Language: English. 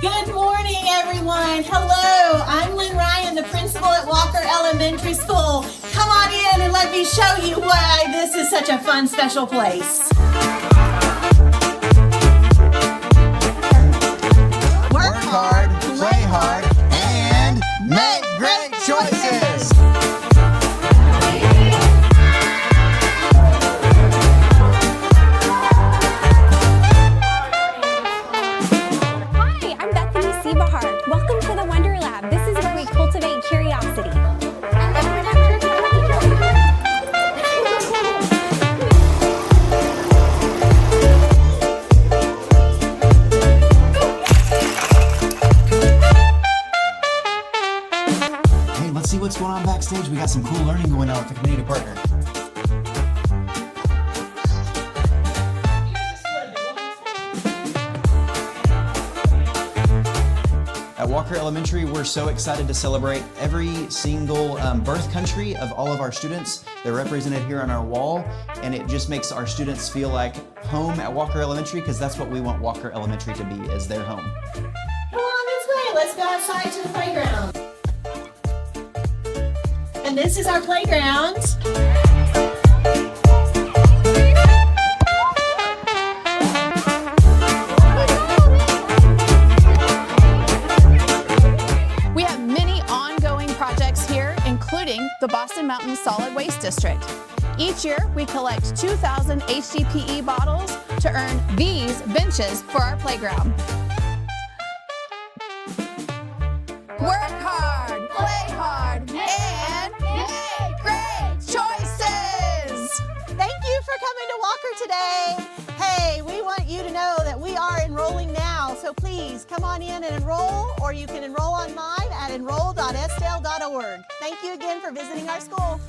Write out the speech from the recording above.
Good morning, everyone. Hello, I'm Lynn Ryan, the principal at Walker Elementary School. Come on in and let me show you why this is such a fun, special place. Work hard, play hard, and make great choices. Welcome to the Wonder Lab. This is where we cultivate curiosity. Hey, let's see what's going on backstage. We got some cool learning going on with the community partner. At Walker Elementary, we're so excited to celebrate every single birth country of all of our students. They're represented here on our wall, and it just makes our students feel like home at Walker Elementary, because that's what we want Walker Elementary to be, is their home. Come on this way. Let's go outside to the playground. And this is our playground. Including the Boston Mountain Solid Waste District. Each year, we collect 2,000 HDPE bottles to earn these benches for our playground. Work hard, play hard, and make great choices! Thank you for coming to Walker today. Hey, we want you to know that we are enrolling now, so please come on in and enroll, or you can enroll online at enroll.sdale.org. Thank you again for visiting our school.